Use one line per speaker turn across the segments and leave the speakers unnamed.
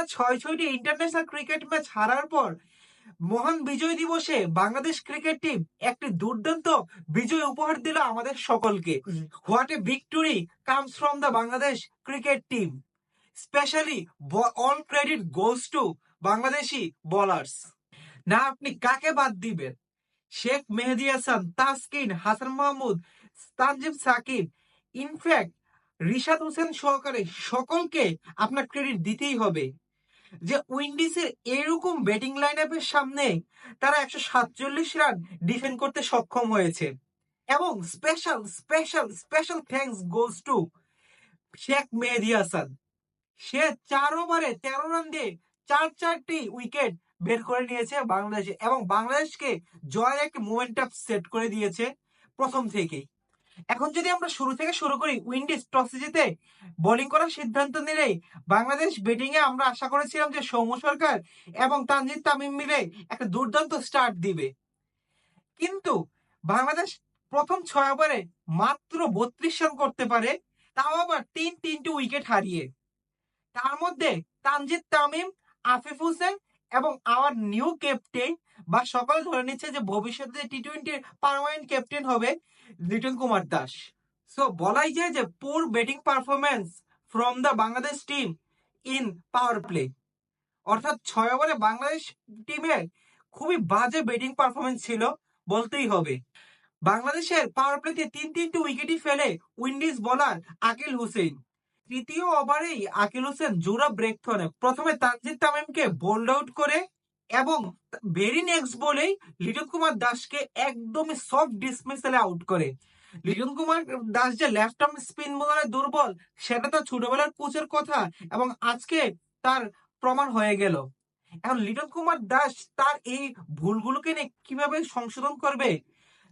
টানা ৬টি international cricket match হারার পর মহান বিজয় দিবসে বাংলাদেশ ক্রিকেট টিম একটি দুর্দান্ত বিজয় উপহার দিল আমাদের সকলকে। What a victory comes from the Bangladesh cricket team. Specially all credit goes to Bangladeshi bowlers. না আপনি কাকে বাদ দিবেন? শেখ মেহেদী হাসান, তাসকিন, হাসান মাহমুদ, তানজিম সাকিব, ইনফ্যাক্ট রিশাদ হোসেন সহকারে সকলকে আপনার ক্রেডিট দিতেই হবে যে উইন্ডিজের এরকম ব্যাটিং লাইন আপের সামনে তারা 147 রান ডিফেন্ড করতে সক্ষম হয়েছে। এবং special special special thanks goes to Sheikh Mehedi Hasan. সে 4 ওভারে 13 রান দিয়ে চারটি উইকেট বের করে নিয়েছে বাংলাদেশে এবং বাংলাদেশকে জয়ের একটা মোমেন্টাম সেট করে দিয়েছে প্রথম থেকেই। এখন যদি আমরা শুরু থেকে শুরু করি, উইন্ডিজ টসে জিতে বোলিং করার সিদ্ধান্ত নিলেই বাংলাদেশ ব্যাটিং এ আমরা আশা করেছিলাম যে সৌম্য সরকার এবং তানজিদ তামিম মিলে একটা দুর্দান্ত স্টার্ট দিবে, কিন্তু বাংলাদেশ প্রথম 6 ওভারে মাত্র 32 রান করতে পারে, তাও আবার তিনটি উইকেট হারিয়ে। তার মধ্যে তানজিদ তামিম, আফিফ হোসেন এবং আমার নিউ ক্যাপ্টেন বা সকলে ধরে নিচ্ছে যে ভবিষ্যতে টি-20 পার্মানেন্ট ক্যাপ্টেন হবে লিটন কুমার দাস। সো বলাই যায় যে পুর batting performance from the Bangladesh team in power play. অর্থাৎ 6 ওভারে বাংলাদেশ টিমের খুবই বাজে ব্যাটিং পারফরমেন্স ছিল বলতেই হবে। বাংলাদেশের পাওয়ার প্লেতে তিনটি উইকেটই ফেলে উইন্ডিজ বোলার আকিল হোসেন। তৃতীয় ওভারেই আকিল হোসেন জোড়া ব্রেক থ্রোনে প্রথমে তানজিদ তামিমকে বোল্ড আউট করে এবং ভেরি নেক্সট বলেই লিটন কুমার দাসকে একদমই সফট ডিসমিসালে আউট করে। লিটন কুমার দাস যে লেফট আর্ম স্পিন বোলারে দুর্বল সেটা তার ছোটবেলার কোচের কথা এবং আজকে তার প্রমাণ হয়ে গেল। এখন লিটন কুমার দাস তার এই ভুলগুলোকে নিয়ে কিভাবে সংশোধন করবে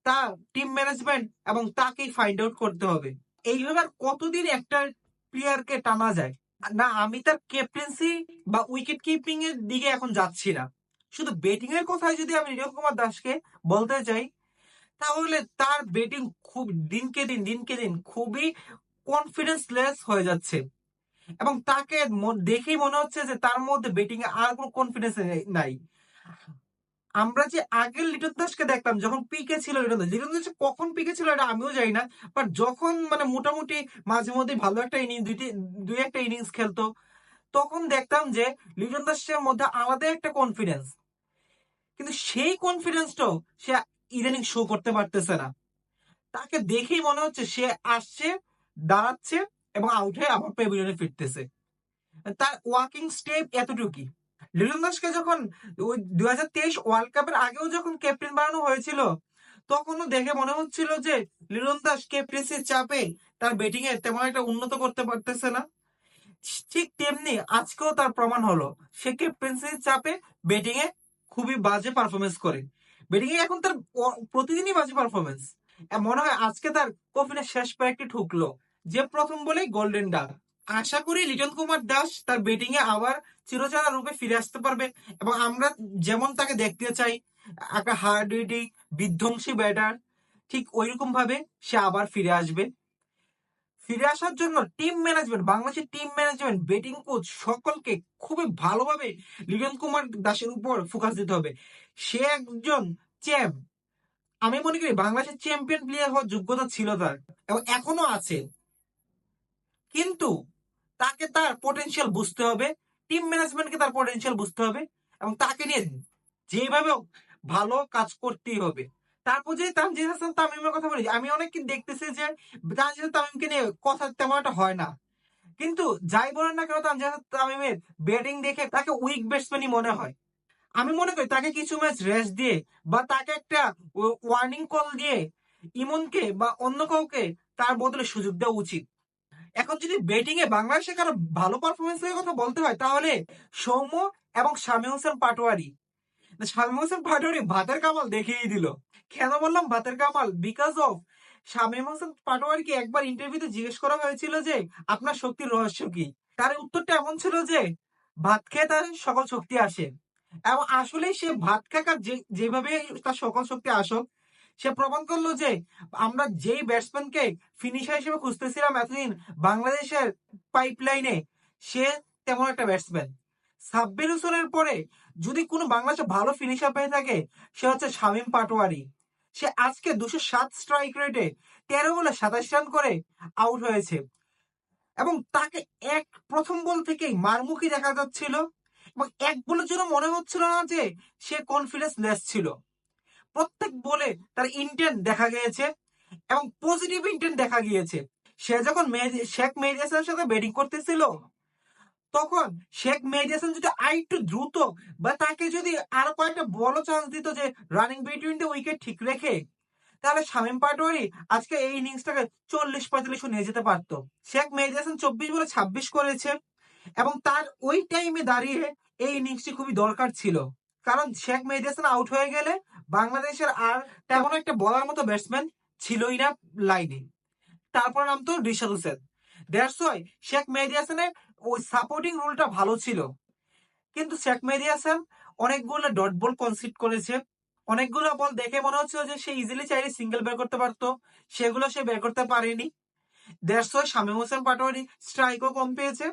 তা টিম ম্যানেজমেন্ট এবং তাকেই ফাইন্ড আউট করতে হবে। এইভাবে আর কতদিন একটা প্লেয়ারকে টানা যায় না। আমি তার ক্যাপ্টেন্সি বা উইকেট কিপিং এর দিকে এখন যাচ্ছি না, শুধু ব্যাটিং এর কথায় যদি আমি লিটন কুমার দাসকে বলতে চাই তাহলে তার ব্যাটিং খুব দিনকে দিন খুবই কনফিডেন্সলেস হয়ে যাচ্ছে এবং তাকে দেখেই মনে হচ্ছে যে তার মধ্যে ব্যাটিং এ আর কোনো কনফিডেন্স নাই। আমরা যে আগের লিটন দাসকে দেখতাম যখন পিকে ছিল, লিটন দাস কখন পিকে ছিল এটা আমিও জানি না, বাট যখন মানে মোটামুটি মাঝে মধ্যে ভালো একটা ইনিংস দুই একটা ইনিংস খেলতো তখন দেখতাম যে লিটন দাসের মধ্যে আলাদা একটা কনফিডেন্স, কিন্তু সেই কনফিডেন্সটাও সে ইদানিং শো করতে পারতেছে না। তাকে দেখেই মনে হচ্ছে সে আসছে, দাঁড়াচ্ছে এবং আউট হয়ে আবার প্যাভিলিয়নে ফিরতেছে। তার ওয়াকিং স্টেপ এতটুকুই। লিটন দাসকে যখন ওই 2023 ওয়ার্ল্ড কাপের আগেও যখন ক্যাপ্টেন বানানো হয়েছিল তখনও দেখে মনে হচ্ছিল যে লিটন দাস ক্যাপ্টেন্সির চাপে তার ব্যাটিং এ তেমন একটা উন্নত করতে পারতেছে না। ঠিক তেমনি আজকেও তার প্রমাণ হলো সে ক্যাপ্টেন্সির চাপে ব্যাটিং এ খুবই বাজে পারফরমেন্স করে। ব্যাটিং এ এখন তার প্রতিদিনই বাজে পারফরমেন্স। মনে হয় আজকে তার কফিনের শেষ প্যাকটি ঠুকলো যে প্রথম বলেই গোল্ডেন ডাক। আশা করি লিটন কুমার দাস তার ব্যাটিং এ আবার চিরচেনা রূপে ফিরে আসতে পারবে এবং আমরা যেমন তাকে দেখতে চাই একটা হার্ড হিটিং বিধ্বংসী ব্যাটার, ঠিক ওইরকম ভাবে সে আবার ফিরে আসবে। ফিরে আসার জন্য টিম ম্যানেজমেন্ট, বাংলাদেশের টিম ম্যানেজমেন্ট, ব্যাটিং কোচ সকলকে খুবই ভালোভাবে লিটন কুমার দাসের উপর ফোকাস দিতে হবে। সে একজন চ্যাম্প, আমি মনে করি বাংলাদেশের চ্যাম্পিয়ন প্লেয়ার হওয়ার যোগ্যতা ছিল তার এবং এখনো আছে, কিন্তু তাকে তার পটেনশিয়াল বুঝতে হবে, টিম ম্যানেজমেন্টকে তার পটেনশিয়াল বুঝতে হবে এবং তাকে নিয়ে যেভাবে ভালো কাজ করতেই হবে। তারপর যে তানজিদ হাসান তামিমের কথা বলি, আমি অনেককে দেখতেছি যে তানজিদ হাসান তামিমকে নিয়ে কথা তেমন একটা হয় না, কিন্তু যাই বলেন না কেন তানজিদ হাসান তামিমের ব্যাটিং দেখে তাকে উইক ব্যাটসম্যানই মনে হয়। আমি মনে করি তাকে কিছু ম্যাচ রেস্ট দিয়ে বা তাকে একটা ওয়ার্নিং কল দিয়ে ইমনকে বা অন্য কাউকে তার বদলে সুযোগ দেওয়া উচিত। এখন যদি ব্যাটিং এ বাংলাদেশে কারো ভালো পারফরমেন্সের কথা বলতে হয় তাহলে সৌম্য এবং শামীম হোসেন পাটোয়ারি। শামীম হোসেন পাটোয়ারি ভাতের কামাল দেখিয়ে দিল। কেন বললাম ভাতের কামাল? বিকজ অফ শামীম হোসেন পাটোয়ারিকে একবার ইন্টারভিউতে জিজ্ঞেস করা হয়েছিল যে আপনার শক্তির রহস্য কি। তার উত্তরটা এমন ছিল যে ভাত খেয়ে তার সকল শক্তি আসে এবং আসলেই সে ভাত খাকার যেভাবে তার সকল শক্তি আসুক সে প্রমাণ করলো যে আমরা যেই ব্যাটসম্যানকে ফিনিশার হিসেবে খুঁজতেছিলাম এতদিন বাংলাদেশের পাইপলাইনে, সে তেমন একটা ব্যাটসম্যান। সাব্বির হোসেনের পরে যদি কোনো বাংলাদেশে ভালো ফিনিশার পেয়ে থাকে সে হচ্ছে শামীম পাটোয়ারি। সে আজকে 207 স্ট্রাইক রেটে 13 বলে 27 রান করে আউট হয়েছে এবং তাকে প্রথম বল থেকেই মারমুখী দেখা যাচ্ছিল এবং এক বলের জন্য মনে হচ্ছিল না যে সে কনফিডেন্স লেস ছিল। প্রত্যেক বলে তার ইন্টেন্ট দেখা গিয়েছে এবং পজিটিভ ইন্টেন্ট দেখা গিয়েছে। সে যখন শেখ মেহেদী হাসানের সাথে ব্যাটিং করতেছিল তখন শেখ মেহেদী হাসান যদি আরেকটু দ্রুত বা তাকে যদি আরো কয়েকটা বড় চান্স দিত যে রানিং বিটুইন দ্য উইকেট ঠিক রেখে, তাহলে শামীম পাটোয়ারি আজকে এই ইনিংসটাকে 40-45 নিয়ে যেতে পারতো। শেখ মেহেদী হাসান 24 বলে 26 করেছে এবং তার ওই টাইমে দাঁড়িয়ে এই ইনিংসটি খুবই দরকার ছিল, কারণ শেখ মেহেদী হাসান আউট হয়ে গেলে বাংলাদেশের আর তেমন একটা বলার মতো ব্যাটসম্যান ছিলই না লাইনে। তারপর নামতো রিশাদ হোসেন। দ্যাটস ওয়াই শেখ মেহেদী হাসানের ওই সাপোর্টিং রোলটা ভালো ছিল, কিন্তু শেখ মেহেদী হাসান অনেকগুলো ডট বল কনসিড করেছে। অনেকগুলো বল দেখে মনে হচ্ছিল যে সে ইজিলি চাইলে সিঙ্গেল বের করতে পারতো, সেগুলো সে বের করতে পারেনি। দ্যাটস ওয়াই শামীম হোসেন পাটোয়ারি স্ট্রাইকও কম পেয়েছে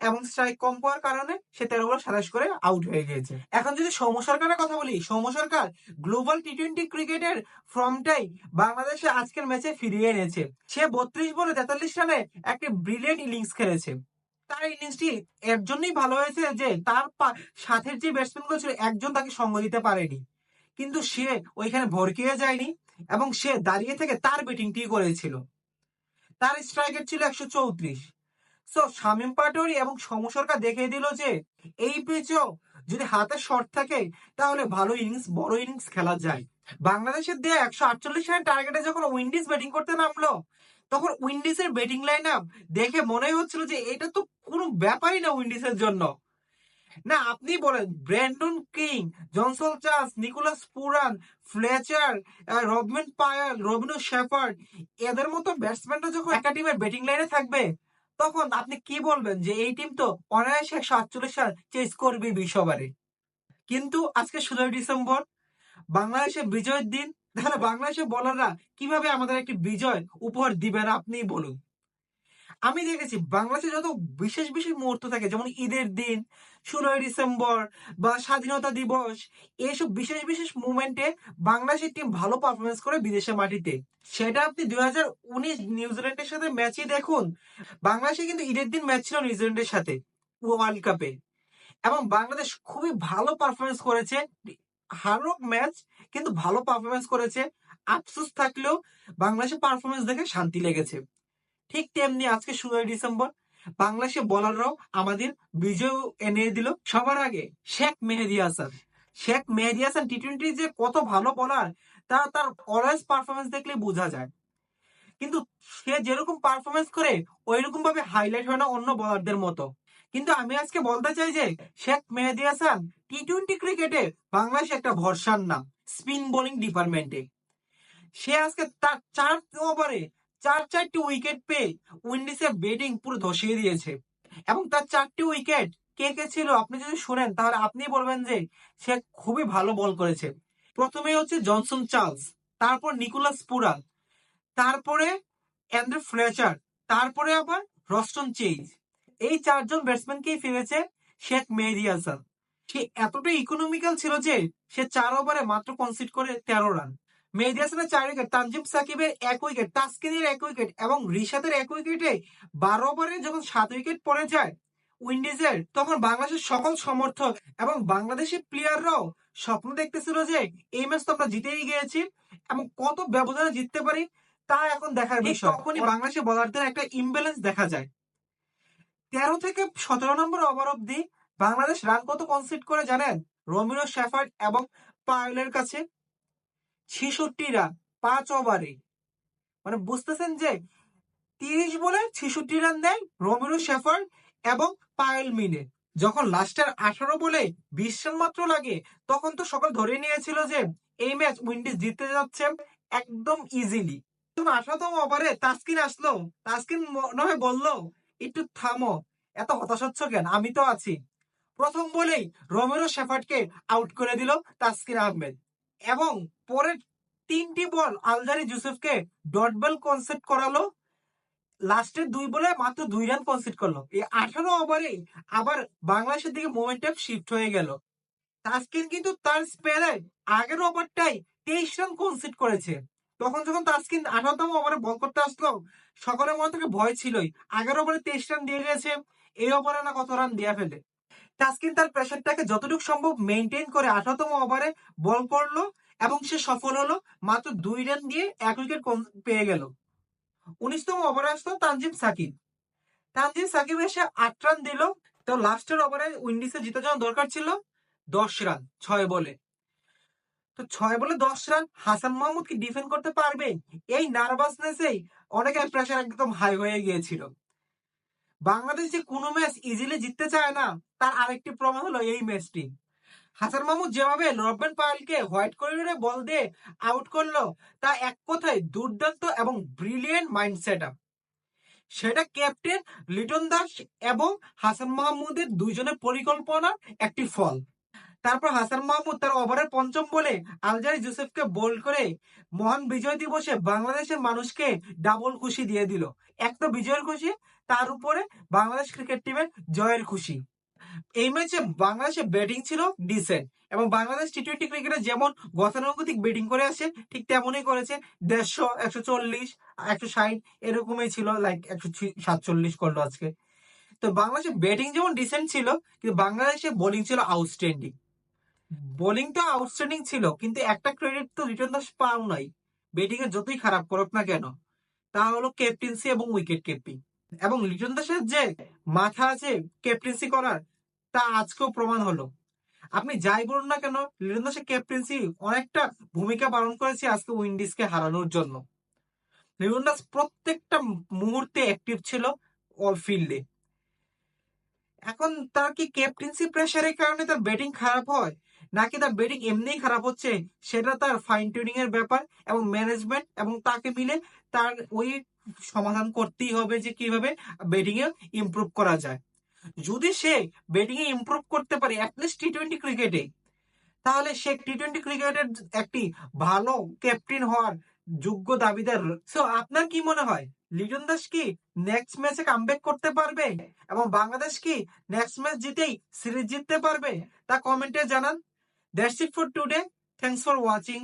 এবং স্ট্রাইক কম পাওয়ার কারণে সে 13 বল 27 করে আউট হয়ে গিয়েছে। এখন যদি সৌম্য সরকারের কথা বলি, সৌম্য সরকার গ্লোবাল টি-20 ক্রিকেটের ফর্মটাই বাংলাদেশে আজকের ম্যাচে ফিরিয়ে এনেছে। সে 32 বলে 43 রানে একটি ব্রিলিয়েন্ট ইনিংস খেলেছে। তার ইনিংসটি এর জন্যই ভালো হয়েছে যে তার সাথের যে ব্যাটসম্যান গুলো ছিল একজন তাকে সঙ্গ দিতে পারেনি, কিন্তু সে ওইখানে ভরকিয়ে যায়নি এবং সে দাঁড়িয়ে থেকে তার ব্যাটিংটি করেছিল। তার স্ট্রাইক রেট ছিল 134। সো শামীম পাটোয়ারি এবং সৌম্য সরকার দেখিয়ে দিল যে এই পিচেও যদি হাতে শট থাকে তাহলে ভালো ইনিংস, বড় ইনিংস খেলা যায়। বাংলাদেশের দেয়া 148 রানের টার্গেটে যখন উইন্ডিজ ব্যাটিং করতে নামলো তখন উইন্ডিজের ব্যাটিং লাইন আপ দেখে মনে হচ্ছিল যে এটা তো কোনো ব্যাপারই না উইন্ডিজের জন্য। না আপনি বলেন, Brandon King, Johnson Charles, Nicholas Pooran, Fletcher, Rovman Powell, রবিনো শেফার্ড, এদের মতো ব্যাটসম্যানরা যখন একটা টিমের ব্যাটিং লাইনে থাকবে তখন আপনি কি বলবেন যে এই টিম তো অনায়াসে 148 রান চেস করবে 20 ওভারে। কিন্তু আজকে 16 ডিসেম্বর বাংলাদেশের বিজয়ের দিন, তাহলে বাংলাদেশের বোলাররা কিভাবে আমাদের একটি বিজয় উপহার দিবেন আপনিই বলুন। আমি দেখেছি বাংলাদেশে যত বিশেষ বিশেষ মুহূর্ত থাকে, যেমন ঈদের দিন, 16 ডিসেম্বর বা স্বাধীনতা দিবস, এইসব বিশেষ বিশেষ মুভমেন্টে বাংলাদেশের টিম ভালো পারফরমেন্স করে বিদেশের মাটিতে। সেটা আপনি 2019 নিউজিল্যান্ডের সাথে ম্যাচই দেখুন, বাংলাদেশে কিন্তু ঈদের দিন ম্যাচ ছিল নিউজিল্যান্ডের সাথে ওয়ার্ল্ড কাপে এবং বাংলাদেশ খুবই ভালো পারফরমেন্স করেছে। হারুক ম্যাচ কিন্তু ভালো পারফরমেন্স করেছে। আফসোস থাকলেও বাংলাদেশের পারফরমেন্স দেখে শান্তি লেগেছে। ঠিক তেমনি আজকে 16 ডিসেম্বর বাংলাদেশের বোলাররাও আমাদের বিজয় এনে দিল। সবার আগে শেখ মেহেদী হাসান। শেখ মেহেদী হাসান টি-20 যে কত ভালো বোলার তা তার অলওয়েজ পারফরমেন্স দেখলে বোঝা যায়, কিন্তু সে যেরকম পারফরমেন্স করে ওই রকম ভাবে হাইলাইট হয় না অন্য বোলারদের মতো। কিন্তু আমি আজকে বলতে চাই যে শেখ মেহেদী হাসান টি-20 ক্রিকেটে বাংলাদেশ একটা ভরসার নাম স্পিন বোলিং ডিপার্টমেন্টে। সে আজকে তার 4 ওভারে 4টি উইকেট পেয়ে উইন্ডিজের ব্যাটিং পুরো ধসিয়ে দিয়েছে এবং তার 4টি উইকেট কে কে ছিল আপনি যদি শুনেন তাহলে আপনি বলবেন যে সে খুবই ভালো বল করেছে। প্রথমে হচ্ছে জনসন চার্লস, তারপর নিকোলাস পুরান, তারপরে অ্যান্ড্রু ফ্লেচার, তারপরে আবার রস্টন চেইজ। এই 4জন ব্যাটসম্যানকেই ফিরেছে শেখ মেহেদী হাসান। সে এতটা ইকোনমিক্যাল ছিল যে সে 4 ওভারে মাত্র কনসিড করে 13 রান। মেহেদী হাসানের 4 উইকেট, তানজিম সাকিবের 1 উইকেট, তাসকিনের 1 উইকেট এবং রিশাদের 1 উইকেটে 12 ওভারে যখন 7 উইকেট পড়ে যায় উইন্ডিজের, তখন বাংলাদেশের সকল সমর্থক এবং বাংলাদেশি প্লেয়াররাও স্বপ্ন দেখতেছিল যে এই ম্যাচ তো আমরা জিতেই গিয়েছি এবং কত ব্যবধানে জিততে পারি তা এখন দেখার বিষয়। তখনই বাংলাদেশের বোলারদের একটা ইমব্যালেন্স দেখা যায়। 13 থেকে 17 নম্বর ওভার অব্দি বাংলাদেশ রান কত কনসিড করে জানেন? রবিনো শেফার্ড এবং পায়েলের কাছে 66 রান 5 ওভারে। মানে বুঝতেছেন যে 30 বলে 66 রান দেয় রবিনো শেফার্ড এবং পায়েল মিলে। যখন লাস্টের 18 বলে 20 রান মাত্র লাগে তখন তো সকল ধরে নিয়েছিল যে এই ম্যাচ উইন্ডিজ জিততে যাচ্ছে একদম ইজিলি। 18তম ওভারে তাসকিন আসলো, তাসকিন মনে হয় বললো একটু থামো, এত হতাশ হচ্ছ কেন, আমি তো আছি। প্রথম বলেই রোমেরো শেফার্ডকে আউট করে দিল তাসকিন আহমেদ এবং পরের 3টি বল আলজারি জুসেফকে ডট বল কনসেপ্ট করালো লাস্টের 2 বলে মাত্র 2 রান কনসিড করলো। এই 18 ওভারে আবার বাংলাদেশের দিকে মোমেন্টাম শিফট হয়ে গেল। তাসকিন কিন্তু তার স্পেলে আগের ওভারটাই 23 রান কনসিড করেছে। তখন যখন তাসকিন 18তম ওভারে বল করতে আসলো, সকলের মনে থেকে ভয় ছিলই। আগের ওভারে 23 রান দিয়ে গেছে, এই ওভারে না কত রান দেয়া ফেলে। তাসকিন তার প্রেশারটাকে যতটুকু সম্ভব মেনটেন করে 18তম ওভারে বল করলো এবং সে সফল হলো। মাত্র 2 রান দিয়ে 1 উইকেট পেয়ে গেল। 19তম ওভারে আসলো তানজিম সাকিব। তানজিম সাকিব এসে 8 রান দিল। তো লাস্টের ওভারে উইন্ডিজে জিতে যাওয়া দরকার ছিল 10 রান 6 বলে। তো 6 বলে 10 রান হাসান মাহমুদ কি ডিফেন্ড করতে পারবে? এই নার্ভাসনেসেই অনেকের প্রেশার একদম হাই হয়ে গিয়েছিল। বাংলাদেশ যে কোনো ম্যাচ ইজিলি জিততে চায় না, তার আরেকটি প্রমাণ হলো এই ম্যাচটি। হাসান মাহমুদ যেভাবে রবেন পায়েলকে হোয়াইট করিডোরে বল দিয়ে আউট করলো, তা এক কথায় দুর্দান্ত এবং ব্রিলিয়েন্ট মাইন্ডসেট আপ। সেটা ক্যাপ্টেন লিটন দাস এবং হাসান মাহমুদের দুইজনের পরিকল্পনার একটি ফল। তারপর হাসান মাহমুদ তার ওভারের 5ম বলে আলজারি জোসেফকে বোল্ড করে মহান বিজয় দিবসে বাংলাদেশের মানুষকে ডাবল খুশি দিয়ে দিল। এক তো বিজয়ের খুশি, তার উপরে বাংলাদেশ ক্রিকেট টিমের জয়ের খুশি। এই ম্যাচে বাংলাদেশের ব্যাটিং ছিল ডিসেন্ট এবং বাংলাদেশ টি-20 ক্রিকেটে যেমন গতানুগতিক ব্যাটিং করে আসে, ঠিক তেমনই করেছে। 150, 140, 160 এরকমই ছিল, লাইক 147 করলো আজকে। তো বাংলাদেশের ব্যাটিং যেমন ডিসেন্ট ছিল, কিন্তু বাংলাদেশের বোলিং ছিল আউটস্ট্যান্ডিং। বোলিংটা আউটস্ট্যান্ডিং ছিল, কিন্তু একটা ক্রেডিট তো লিটন দাস পাও নাই। ব্যাটিং এ যতই খারাপ করুক না কেন, তা হলো ক্যাপ্টেন্সি এবং উইকেট কিপিং। এবং লিটন দাসের যে মাথা আছে ক্যাপ্টেন্সি করার, তা আজকেও প্রমাণ হলো। আপনি যাই বলুন না কেন, লিটন দাসের ক্যাপ্টেন্সি অনেকটা ভূমিকা পালন করেছে আজকে উইন্ডিজকে হারানোর জন্য। লিটন দাস প্রত্যেকটা মুহূর্তে অ্যাক্টিভ ছিল অল ফিল্ডে। এখন তার কি ক্যাপ্টেন্সি প্রেসারের কারণে তার ব্যাটিং খারাপ হয়, নাকি তার ব্যাটিং এমনিই খারাপ হচ্ছে, সেটা তার ফাইন টিউনিং এর ব্যাপার এবং ম্যানেজমেন্ট এবং তাকে মিলে তার ওই সমাধান করতেই হবে যে কিভাবে ব্যাটিং এ ইমপ্রুভ করা যায়। যদি সে ব্যাটিং এ ইমপ্রুভ করতে পারে অ্যাটলিস্ট টি-20 ক্রিকেটে, তাহলে সে টি-20 ক্রিকেটের একটি ভালো ক্যাপ্টেন হওয়ার যোগ্য দাবিদার। সো আপনার কি মনে হয়, লিটন দাস কি নেক্সট ম্যাচে কামব্যাক করতে পারবে এবং বাংলাদেশ কি নেক্সট ম্যাচ জিতেই সিরিজ জিততে পারবে? তা কমেন্টে জানান। That's it for today. Thanks for watching.